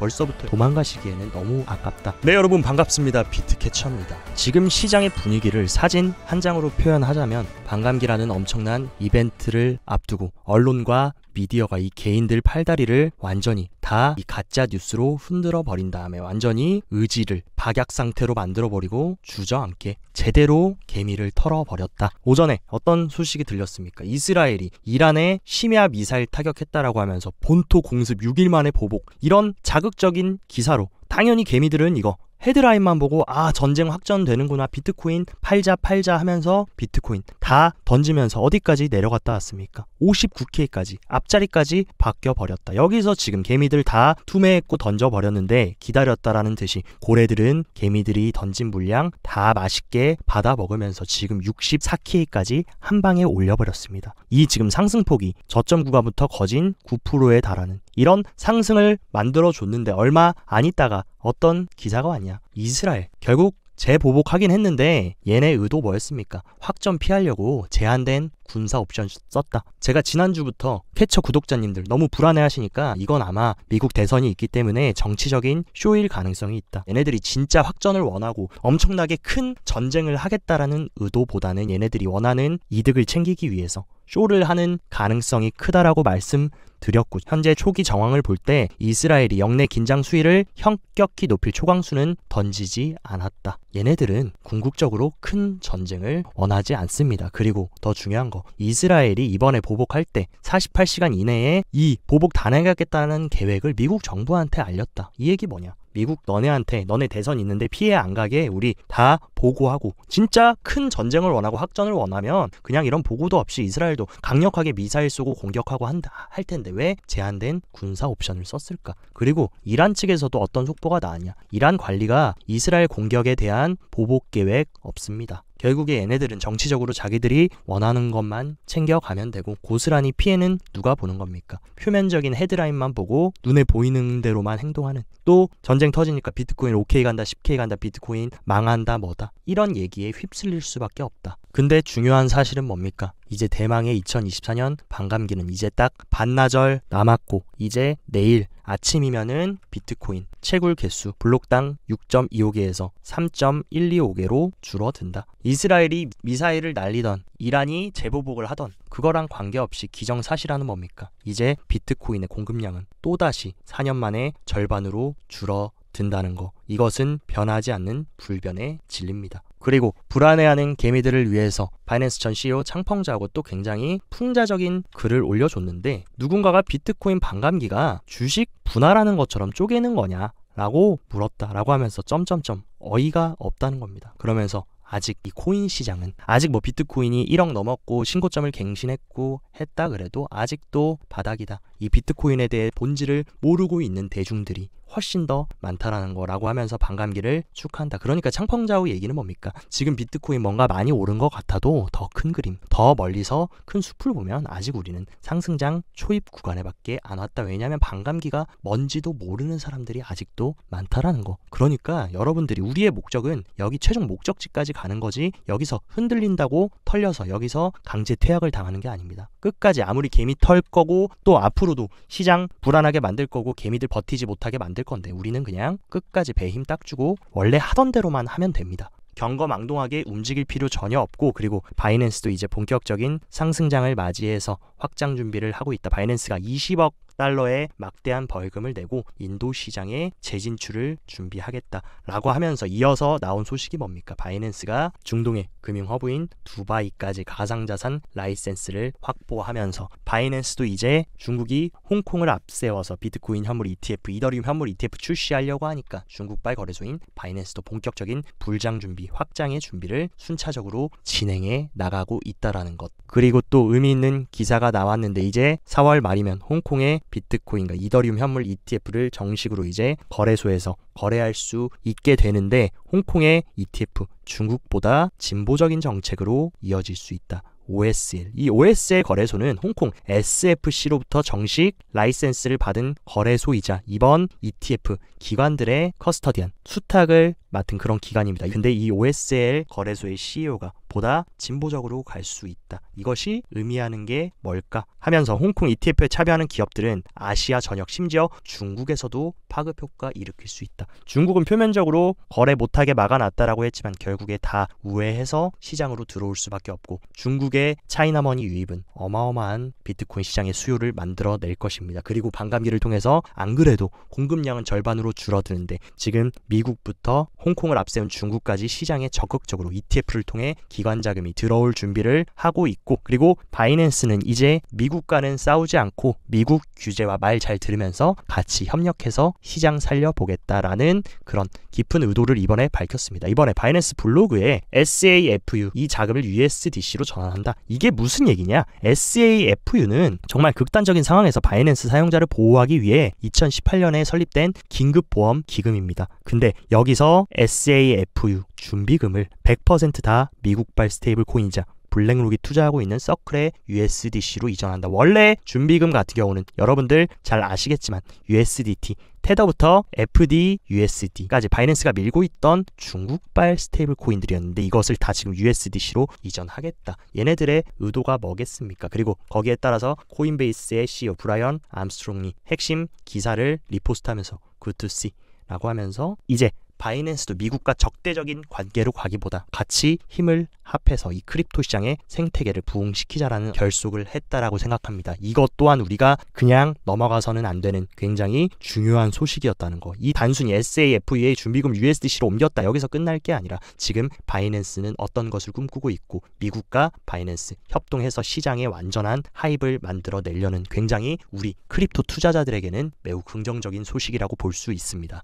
벌써부터 도망가시기에는 너무 아깝다. 네, 여러분 반갑습니다. 비트캐쳐입니다. 지금 시장의 분위기를 사진 한 장으로 표현하자면 반감기라는 엄청난 이벤트를 앞두고 언론과 미디어가 이 개인들 팔다리를 완전히 다 이 가짜 뉴스로 흔들어 버린 다음에 완전히 의지를 박약 상태로 만들어 버리고 주저앉게 제대로 개미를 털어버렸다. 오전에 어떤 소식이 들렸습니까? 이스라엘이 이란에 심야 미사일 타격했다라고 하면서 본토 공습 6일 만에 보복, 이런 자극적인 기사로 당연히 개미들은 이거 헤드라인만 보고 전쟁 확전되는구나, 비트코인 팔자 하면서 비트코인 다 던지면서 어디까지 내려갔다 왔습니까? 59K까지 앞자리까지 바뀌어버렸다. 여기서 지금 개미들 다 투매했고 던져버렸는데 기다렸다라는 듯이 고래들은 개미들이 던진 물량 다 맛있게 받아 먹으면서 지금 64K까지 한 방에 올려버렸습니다. 이 지금 상승폭이 저점 구간부터 거진 9%에 달하는 이런 상승을 만들어줬는데 얼마 안 있다가 어떤 기사가 왔냐? 이스라엘 결국 재보복하긴 했는데 얘네 의도 뭐였습니까? 확전 피하려고 제한된 군사 옵션 썼다. 제가 지난주부터 캐쳐 구독자님들 너무 불안해하시니까 이건 아마 미국 대선이 있기 때문에 정치적인 쇼일 가능성이 있다. 얘네들이 진짜 확전을 원하고 엄청나게 큰 전쟁을 하겠다라는 의도보다는 얘네들이 원하는 이득을 챙기기 위해서 쇼를 하는 가능성이 크다라고 말씀드렸고, 현재 초기 정황을 볼 때 이스라엘이 영내 긴장 수위를 현격히 높일 초강수는 던지지 않았다. 얘네들은 궁극적으로 큰 전쟁을 원하지 않습니다. 그리고 더 중요한 거, 이스라엘이 이번에 보복할 때 48시간 이내에 이 보복 단행하겠다는 계획을 미국 정부한테 알렸다. 이 얘기 뭐냐? 미국 너네한테 너네 대선 있는데 피해 안 가게 우리 다 보고하고, 진짜 큰 전쟁을 원하고 확전을 원하면 그냥 이런 보고도 없이 이스라엘도 강력하게 미사일 쏘고 공격하고 할 텐데 왜 제한된 군사 옵션을 썼을까? 그리고 이란 측에서도 어떤 속보가 나왔냐? 이란 관리가 이스라엘 공격에 대한 보복 계획 없습니다. 결국에 얘네들은 정치적으로 자기들이 원하는 것만 챙겨가면 되고, 고스란히 피해는 누가 보는 겁니까? 표면적인 헤드라인만 보고 눈에 보이는 대로만 행동하는, 또 전쟁 터지니까 비트코인 5K 간다 10K 간다, 비트코인 망한다 뭐다, 이런 얘기에 휩쓸릴 수밖에 없다. 근데 중요한 사실은 뭡니까? 이제 대망의 2024년 반감기는 이제 딱 반나절 남았고, 이제 내일 아침이면은 비트코인 채굴 개수 블록당 6.25개에서 3.125개로 줄어든다. 이스라엘이 미사일을 날리던, 이란이 재보복을 하던 그거랑 관계없이 기정사실화는 뭡니까? 이제 비트코인의 공급량은 또다시 4년 만에 절반으로 줄어든다는 거. 이것은 변하지 않는 불변의 진리입니다. 그리고 불안해하는 개미들을 위해서 바이낸스 전 CEO 창펑자하고 또 굉장히 풍자적인 글을 올려줬는데, 누군가가 비트코인 반감기가 주식 분할하는 것처럼 쪼개는 거냐 라고 물었다라고 하면서 점점점 어이가 없다는 겁니다. 그러면서 아직 이 코인 시장은, 아직 뭐 비트코인이 1억 넘었고 신고점을 갱신했고 했다 그래도 아직도 바닥이다. 이 비트코인에 대해 본질을 모르고 있는 대중들이 훨씬 더 많다라는 거라고 하면서 반감기를 축하한다. 그러니까 창펑자우 얘기는 뭡니까? 지금 비트코인 뭔가 많이 오른 것 같아도 더 큰 그림, 더 멀리서 큰 숲을 보면 아직 우리는 상승장 초입 구간에 밖에 안 왔다. 왜냐하면 반감기가 뭔지도 모르는 사람들이 아직도 많다라는 거. 그러니까 여러분들이, 우리의 목적은 여기 최종 목적지까지 가는 거지, 여기서 흔들린다고 털려서 여기서 강제 퇴학을 당하는 게 아닙니다. 끝까지 아무리 개미 털 거고 또 앞으로도 시장 불안하게 만들 거고 개미들 버티지 못하게 만들 건데, 우리는 그냥 끝까지 배 힘 딱 주고 원래 하던 대로만 하면 됩니다. 경거망동하게 움직일 필요 전혀 없고, 그리고 바이낸스도 이제 본격적인 상승장을 맞이해서 확장 준비를 하고 있다. 바이낸스가 20억 달러의 막대한 벌금을 내고 인도 시장에 재진출을 준비하겠다라고 하면서 이어서 나온 소식이 뭡니까? 바이낸스가 중동의 금융허브인 두바이까지 가상자산 라이센스를 확보하면서, 바이낸스도 이제 중국이 홍콩을 앞세워서 비트코인 현물 ETF, 이더리움 현물 ETF 출시하려고 하니까 중국발 거래소인 바이낸스도 본격적인 불장 준비, 확장의 준비를 순차적으로 진행해 나가고 있다라는 것. 그리고 또 의미 있는 기사가 나왔는데, 이제 4월 말이면 홍콩의 비트코인과 이더리움 현물 ETF를 정식으로 이제 거래소에서 거래할 수 있게 되는데, 홍콩의 ETF 중국보다 진보적인 정책으로 이어질 수 있다. OSL. 이 OSL 거래소는 홍콩 SFC로부터 정식 라이센스를 받은 거래소이자 이번 ETF 기관들의 커스터디안, 수탁을 맡은 그런 기관입니다. 근데 이 OSL 거래소의 CEO가 보다 진보적으로 갈 수 있다. 이것이 의미하는 게 뭘까? 하면서 홍콩 ETF에 참여하는 기업들은 아시아 전역 심지어 중국에서도 파급 효과 일으킬 수 있다. 중국은 표면적으로 거래 못하게 막아놨다라고 했지만 결국에 다 우회해서 시장으로 들어올 수밖에 없고 중국의 차이나머니 유입은 어마어마한 비트코인 시장의 수요를 만들어낼 것입니다. 그리고 반감기를 통해서 안 그래도 공급량은 절반으로 줄어드는데 지금 미국부터 홍콩을 앞세운 중국까지 시장에 적극적으로 ETF를 통해 기관 자금이 들어올 준비를 하고 있고 그리고 바이낸스는 이제 미국과는 싸우지 않고 미국 규제와 말 잘 들으면서 같이 협력해서 시장 살려보겠다라는 그런 깊은 의도를 이번에 밝혔습니다. 이번에 바이낸스 블로그에 SAFU 이 자금을 USDC로 전환한다. 이게 무슨 얘기냐? SAFU는 정말 극단적인 상황에서 바이낸스 사용자를 보호하기 위해 2018년에 설립된 긴급보험 기금입니다. 근데 여기서 SAFU 준비금을 100% 다 미국발 스테이블 코인이자 블랙록이 투자하고 있는 서클의 USDC로 이전한다. 원래 준비금 같은 경우는 여러분들 잘 아시겠지만 USDT, 테더부터 FDUSD까지 바이낸스가 밀고 있던 중국발 스테이블 코인들이었는데 이것을 다 지금 USDC로 이전하겠다. 얘네들의 의도가 뭐겠습니까? 그리고 거기에 따라서 코인베이스의 CEO 브라이언 암스트롱이 핵심 기사를 리포스트하면서 Good to see 라고 하면서 이제 바이낸스도 미국과 적대적인 관계로 가기보다 같이 힘을 합해서 이 크립토 시장의 생태계를 부흥시키자라는 결속을 했다라고 생각합니다. 이것 또한 우리가 그냥 넘어가서는 안 되는 굉장히 중요한 소식이었다는 거. 이 단순히 SAFU의 준비금 USDC로 옮겼다 여기서 끝날 게 아니라 지금 바이낸스는 어떤 것을 꿈꾸고 있고 미국과 바이낸스 협동해서 시장에 완전한 하입을 만들어내려는 굉장히 우리 크립토 투자자들에게는 매우 긍정적인 소식이라고 볼 수 있습니다.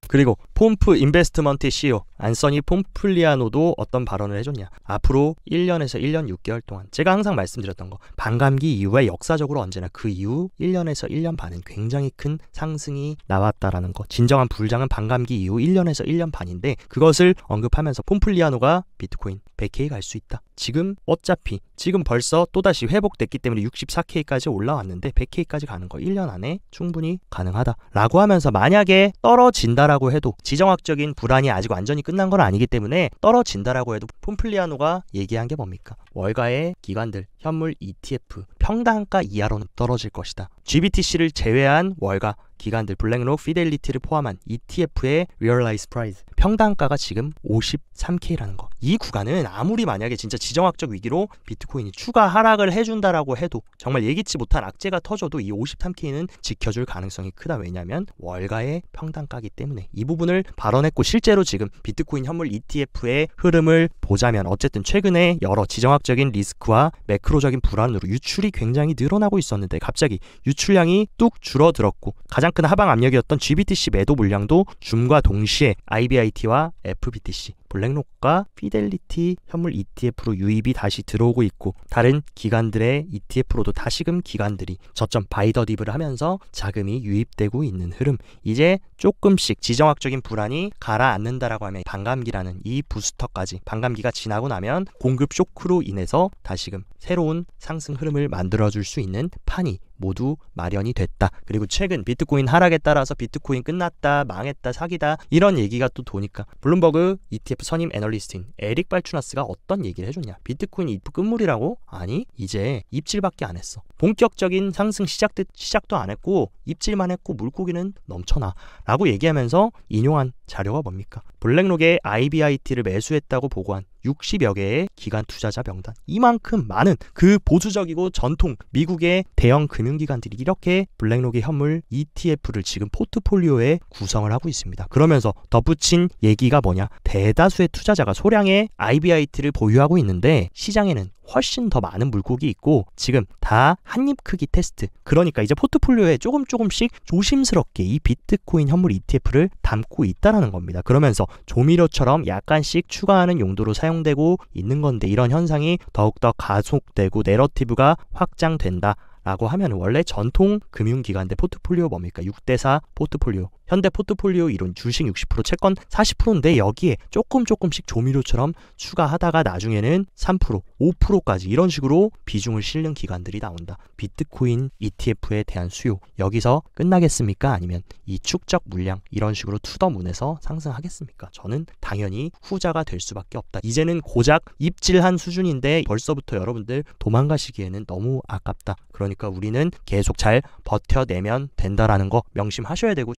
그리고 폼프 인베스트먼트의 CEO 안서니 폼플리아노도 어떤 발언을 해줬냐. 앞으로 1년에서 1년 6개월 동안 제가 항상 말씀드렸던 거 반감기 이후에 역사적으로 언제나 그 이후 1년에서 1년 반은 굉장히 큰 상승이 나왔다라는 거. 진정한 불장은 반감기 이후 1년에서 1년 반인데 그것을 언급하면서 폼플리아노가 비트코인 100K 갈 수 있다. 지금 어차피 지금 벌써 또다시 회복됐기 때문에 64K까지 올라왔는데 100K까지 가는 거 1년 안에 충분히 가능하다 라고 하면서 만약에 떨어진다라고 해도 지정학적인 불안이 아직 완전히 끝난 건 아니기 때문에 떨어진다라고 해도 폼플리아노가 얘기한 게 뭡니까? 월가의 기관들 현물 ETF 평단가 이하로는 떨어질 것이다. GBTC를 제외한 월가 기관들 블랙록, 피델리티를 포함한 ETF의 Realized Price 평단가가 지금 53K라는 거. 이 구간은 아무리 만약에 진짜 지정학적 위기로 비트코인이 추가 하락을 해준다라고 해도 정말 예기치 못한 악재가 터져도 이 53K는 지켜줄 가능성이 크다. 왜냐하면 월가의 평단가이기 때문에 이 부분을 발언했고 실제로 지금 비트코인 현물 ETF의 흐름을 보자면 어쨌든 최근에 여러 지정학적인 리스크와 매크로적인 불안으로 유출이 굉장히 늘어나고 있었는데 갑자기 유출량이 뚝 줄어들었고 가장 큰 하방 압력이었던 GBTC 매도 물량도 줌과 동시에 IBIT와 FBTC 블랙록과 피델리티 현물 ETF로 유입이 다시 들어오고 있고 다른 기관들의 ETF로도 다시금 기관들이 저점 바이더딥을 하면서 자금이 유입되고 있는 흐름. 이제 조금씩 지정학적인 불안이 가라앉는다라고 하면 반감기라는 이 부스터까지 반감기가 지나고 나면 공급 쇼크로 인해서 다시금 새로운 상승 흐름을 만들어줄 수 있는 판이 모두 마련이 됐다. 그리고 최근 비트코인 하락에 따라서 비트코인 끝났다, 망했다, 사기다 이런 얘기가 또 도니까 블룸버그 ETF 선임 애널리스트인 에릭 발추나스가 어떤 얘기를 해줬냐. 비트코인이 입부 끝물이라고? 아니 이제 입질밖에 안 했어. 본격적인 상승 시작도 안 했고 입질만 했고 물고기는 넘쳐나 라고 얘기하면서 인용한 자료가 뭡니까? 블랙록의 IBIT를 매수했다고 보고한 60여 개의 기관 투자자 명단. 이만큼 많은 그 보수적이고 전통 미국의 대형 금융기관들이 이렇게 블랙록의 현물 ETF를 지금 포트폴리오에 구성을 하고 있습니다. 그러면서 덧붙인 얘기가 뭐냐? 대다수의 투자자가 소량의 IBIT를 보유하고 있는데 시장에는 훨씬 더 많은 물고기 있고 지금 다 한입 크기 테스트. 그러니까 이제 포트폴리오에 조금씩 조심스럽게 이 비트코인 현물 ETF를 담고 있다라는 겁니다. 그러면서 조미료처럼 약간씩 추가하는 용도로 사용되고 있는 건데 이런 현상이 더욱더 가속되고 내러티브가 확장된다 라고 하면 원래 전통 금융기관들 포트폴리오 뭡니까? 6대4 포트폴리오 현대 포트폴리오 이론 주식 60%, 채권 40%인데 여기에 조금씩 조미료처럼 추가하다가 나중에는 3%, 5%까지 이런 식으로 비중을 실는 기관들이 나온다. 비트코인 ETF에 대한 수요 여기서 끝나겠습니까? 아니면 이 축적 물량 이런 식으로 투더문에서 상승하겠습니까? 저는 당연히 후자가 될 수밖에 없다. 이제는 고작 입질한 수준인데 벌써부터 여러분들 도망가시기에는 너무 아깝다. 그러니까 우리는 계속 잘 버텨내면 된다라는 거 명심하셔야 되고,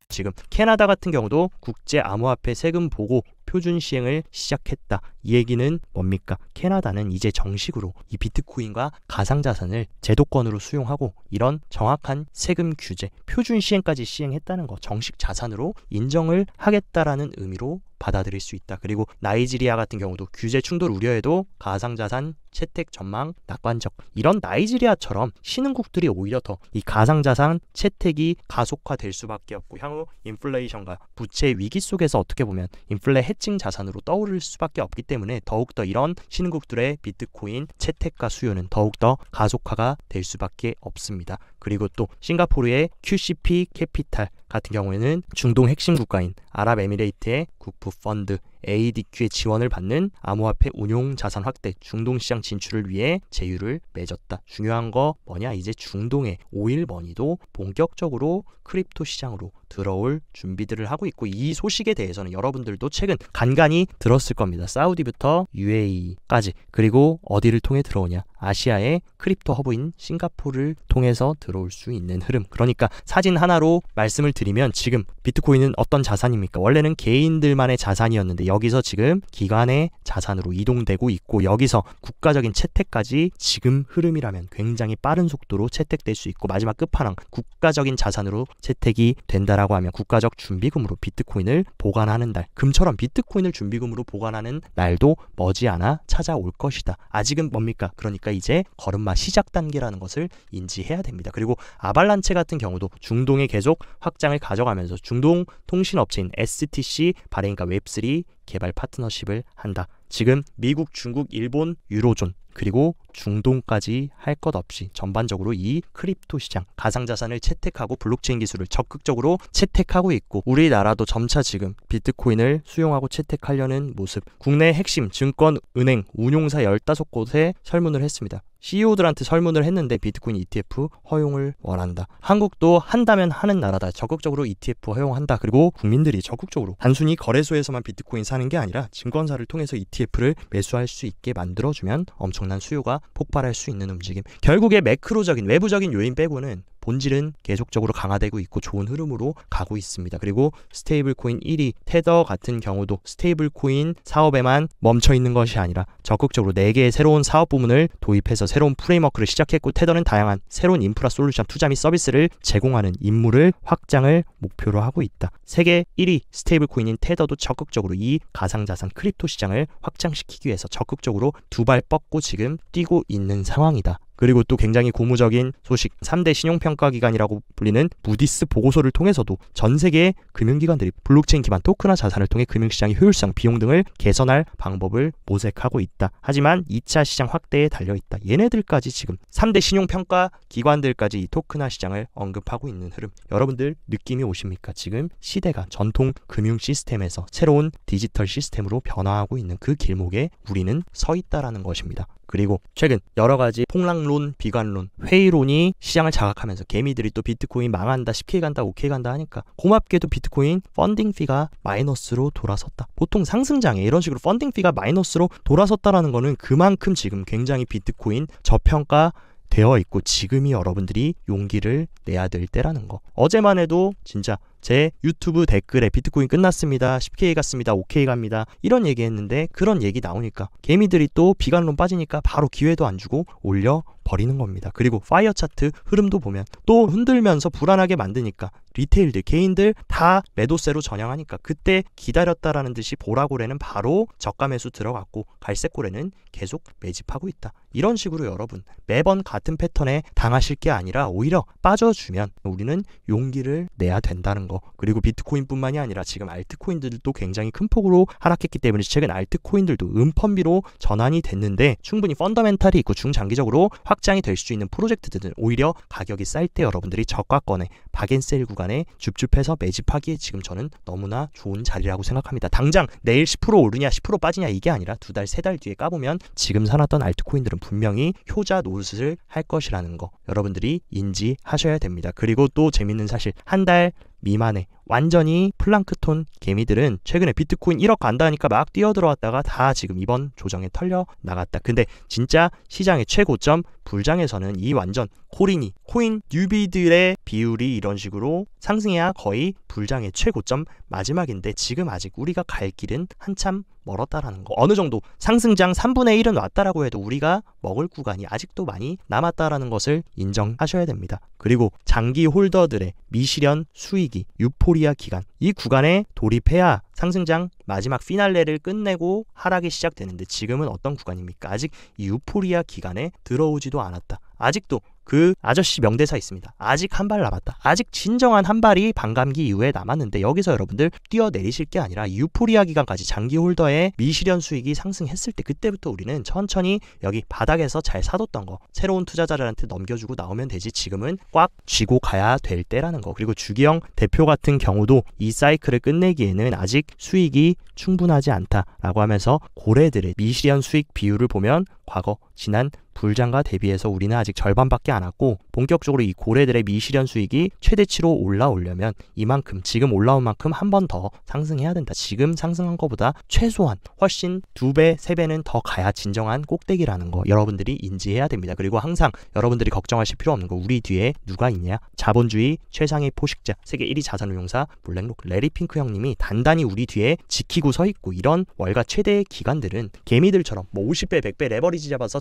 지금 캐나다 같은 경우도 국제 암호화폐 세금 보고 표준 시행을 시작했다. 이 얘기는 뭡니까? 캐나다는 이제 정식으로 이 비트코인과 가상자산을 제도권으로 수용하고 이런 정확한 세금 규제, 표준 시행까지 시행했다는 거, 정식 자산으로 인정을 하겠다라는 의미로 받아들일 수 있다. 그리고 나이지리아 같은 경우도 규제 충돌 우려에도 가상자산 채택 전망 낙관적. 이런 나이지리아처럼 신흥국들이 오히려 더 이 가상자산 채택이 가속화될 수밖에 없고, 향후 인플레이션과 부채 위기 속에서 어떻게 보면 인플레 해칭 자산으로 떠오를 수밖에 없기 때문에 더욱더 이런 신흥국들의 비트코인 채택과 수요는 더욱더 가속화가 될 수밖에 없습니다. 그리고 또 싱가포르의 QCP 캐피탈 같은 경우에는 중동 핵심 국가인 아랍에미레이트의 국부 펀드 ADQ의 지원을 받는 암호화폐 운용 자산 확대, 중동 시장 진출을 위해 제휴를 맺었다. 중요한 거 뭐냐? 이제 중동의 오일머니도 본격적으로 크립토 시장으로 들어올 준비들을 하고 있고, 이 소식에 대해서는 여러분들도 최근 간간히 들었을 겁니다. 사우디부터 UAE까지, 그리고 어디를 통해 들어오냐? 아시아의 크립토 허브인 싱가포르를 통해서 들어올 수 있는 흐름. 그러니까 사진 하나로 말씀을 드리면 지금 비트코인은 어떤 자산입니까? 원래는 개인들만의 자산이었는데 여기서 지금 기관의 자산으로 이동되고 있고, 여기서 국가적인 채택까지 지금 흐름이라면 굉장히 빠른 속도로 채택될 수 있고, 마지막 끝판왕 국가적인 자산으로 채택이 된다라고 하면 국가적 준비금으로 비트코인을 보관하는 날, 금처럼 비트코인을 준비금으로 보관하는 날도 머지않아 찾아올 것이다. 아직은 뭡니까? 그러니까 이제 걸음마 시작 단계라는 것을 인지해야 됩니다. 그리고 아발란체 같은 경우도 중동에 계속 확장을 가져가면서 중동 통신업체인 STC 바레인과 웹3 개발 파트너십을 한다. 지금 미국, 중국, 일본, 유로존 그리고 중동까지 할 것 없이 전반적으로 이 크립토 시장, 가상자산을 채택하고 블록체인 기술을 적극적으로 채택하고 있고, 우리나라도 점차 지금 비트코인을 수용하고 채택하려는 모습. 국내 핵심 증권, 은행, 운용사 15곳에 설문을 했습니다. CEO들한테 설문을 했는데 비트코인 ETF 허용을 원한다. 한국도 한다면 하는 나라다. 적극적으로 ETF 허용한다. 그리고 국민들이 적극적으로 단순히 거래소에서만 비트코인 사는 게 아니라 증권사를 통해서 ETF를 매수할 수 있게 만들어주면 엄청난 수요가 폭발할 수 있는 움직임. 결국에 매크로적인 외부적인 요인 빼고는 본질은 계속적으로 강화되고 있고 좋은 흐름으로 가고 있습니다. 그리고 스테이블 코인 1위 테더 같은 경우도 스테이블 코인 사업에만 멈춰 있는 것이 아니라 적극적으로 4개의 새로운 사업 부문을 도입해서 새로운 프레임워크를 시작했고, 테더는 다양한 새로운 인프라 솔루션 투자 및 서비스를 제공하는 임무를 확장을 목표로 하고 있다. 세계 1위 스테이블 코인인 테더도 적극적으로 이 가상자산 크립토 시장을 확장시키기 위해서 적극적으로 두 발 뻗고 지금 뛰고 있는 상황이다. 그리고 또 굉장히 고무적인 소식, 3대 신용평가기관이라고 불리는 무디스 보고서를 통해서도 전 세계의 금융기관들이 블록체인 기반 토큰화 자산을 통해 금융시장의 효율성, 비용 등을 개선할 방법을 모색하고 있다. 하지만 2차 시장 확대에 달려있다. 얘네들까지 지금 3대 신용평가기관들까지 이 토큰화 시장을 언급하고 있는 흐름. 여러분들 느낌이 오십니까? 지금 시대가 전통 금융 시스템에서 새로운 디지털 시스템으로 변화하고 있는 그 길목에 우리는 서 있다라는 것입니다. 그리고 최근 여러 가지 폭락론, 비관론, 회의론이 시장을 자극하면서 개미들이 또 비트코인 망한다, 10K 간다, 5K 간다 하니까 고맙게도 비트코인 펀딩 피가 마이너스로 돌아섰다. 보통 상승장에 이런 식으로 펀딩 피가 마이너스로 돌아섰다라는 거는 그만큼 지금 굉장히 비트코인 저평가 되어 있고 지금이 여러분들이 용기를 내야 될 때라는 거. 어제만 해도 진짜 제 유튜브 댓글에 비트코인 끝났습니다, 10K 갔습니다, 5K 갑니다 이런 얘기 했는데, 그런 얘기 나오니까 개미들이 또 비관론 빠지니까 바로 기회도 안 주고 올려 버리는 겁니다. 그리고 파이어 차트 흐름도 보면 또 흔들면서 불안하게 만드니까 리테일들, 개인들 다 매도세로 전향하니까 그때 기다렸다라는 듯이 보라고래는 바로 저가 매수 들어갔고 갈색고래는 계속 매집하고 있다. 이런 식으로 여러분 매번 같은 패턴에 당하실 게 아니라 오히려 빠져주면 우리는 용기를 내야 된다는 거. 그리고 비트코인뿐만이 아니라 지금 알트코인들도 굉장히 큰 폭으로 하락했기 때문에 최근 알트코인들도 음펀비로 전환이 됐는데 충분히 펀더멘탈이 있고 중장기적으로 확장이 될 수 있는 프로젝트들은 오히려 가격이 쌀 때 여러분들이 저가권에 박앤셀 구간에 줍줍해서 매집하기에 지금 저는 너무나 좋은 자리라고 생각합니다. 당장 내일 10% 오르냐 10% 빠지냐 이게 아니라 2달 3달 뒤에 까보면 지금 사놨던 알트코인들은 분명히 효자 노릇을 할 것이라는 거 여러분들이 인지하셔야 됩니다. 그리고 또 재밌는 사실, 한 달 미만에 완전히 플랑크톤 개미들은 최근에 비트코인 1억 간다 하니까 막 뛰어들어왔다가 다 지금 이번 조정에 털려 나갔다. 근데 진짜 시장의 최고점 불장에서는 이 완전 코인 뉴비들의 비율이 이런 식으로 상승해야 거의 불장의 최고점 마지막인데 지금 아직 우리가 갈 길은 한참 멀었다라는 거. 어느 정도 상승장 3분의 1은 왔다라고 해도 우리가 먹을 구간이 아직도 많이 남았다라는 것을 인정하셔야 됩니다. 그리고 장기 홀더들의 미실현 수익이 유포리아 기간, 이 구간에 돌입해야 상승장 마지막 피날레를 끝내고 하락이 시작되는데 지금은 어떤 구간입니까? 아직 이 유포리아 기간에 들어오지도 않았다. 아직도 그 아저씨 명대사 있습니다. 아직 한 발 남았다. 아직 진정한 한 발이 반감기 이후에 남았는데 여기서 여러분들 뛰어내리실 게 아니라 유포리아 기간까지 장기 홀더의 미실현 수익이 상승했을 때 그때부터 우리는 천천히 여기 바닥에서 잘 사뒀던 거 새로운 투자자들한테 넘겨주고 나오면 되지 지금은 꽉 쥐고 가야 될 때라는 거. 그리고 주기영 대표 같은 경우도 이 사이클을 끝내기에는 아직 수익이 충분하지 않다라고 하면서 고래들의 미실현 수익 비율을 보면 과거 지난 불장과 대비해서 우리는 아직 절반밖에 안 왔고 본격적으로 이 고래들의 미실현 수익이 최대치로 올라오려면 이만큼 지금 올라온 만큼 한 번 더 상승해야 된다. 지금 상승한 것보다 최소한 훨씬 2배, 3배는 더 가야 진정한 꼭대기라는 거 여러분들이 인지해야 됩니다. 그리고 항상 여러분들이 걱정하실 필요 없는 거 우리 뒤에 누가 있냐? 자본주의 최상의 포식자 세계 1위 자산운용사 블랙록 레리 핑크 형님이 단단히 우리 뒤에 지키고 서 있고 이런 월가 최대의 기관들은 개미들처럼 뭐 50배, 100배 레버리지 잡아서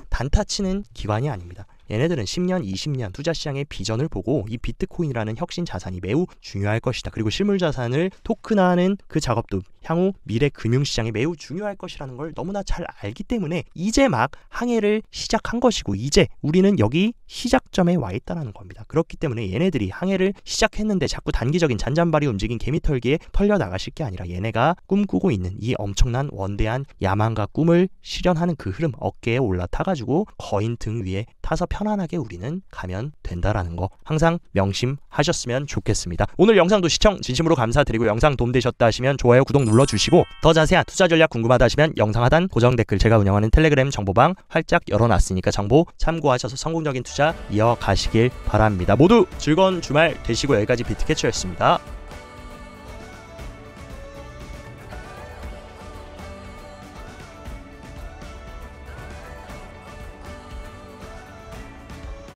단타 치는 기관이 아닙니다. 얘네들은 10년, 20년 투자 시장의 비전을 보고 이 비트코인이라는 혁신 자산이 매우 중요할 것이다. 그리고 실물 자산을 토큰화하는 그 작업도 향후 미래 금융시장에 매우 중요할 것이라는 걸 너무나 잘 알기 때문에 이제 막 항해를 시작한 것이고 이제 우리는 여기 시작점에 와 있다는 겁니다. 그렇기 때문에 얘네들이 항해를 시작했는데 자꾸 단기적인 잔잔바리 움직인 개미털기에 털려 나가실 게 아니라 얘네가 꿈꾸고 있는 이 엄청난 원대한 야망과 꿈을 실현하는 그 흐름 어깨에 올라타가지고 거인 등 위에 타서 편안하게 우리는 가면 된다라는 거 항상 명심하셨으면 좋겠습니다. 오늘 영상도 시청 진심으로 감사드리고 영상 도움되셨다 하시면 좋아요, 구독 눌러주시고 더 자세한 투자 전략 궁금하다 하시면 영상 하단 고정 댓글 제가 운영하는 텔레그램 정보방 활짝 열어놨으니까 정보 참고하셔서 성공적인 투자 이어가시길 바랍니다. 모두 즐거운 주말 되시고 여기까지 비트캐쳐였습니다.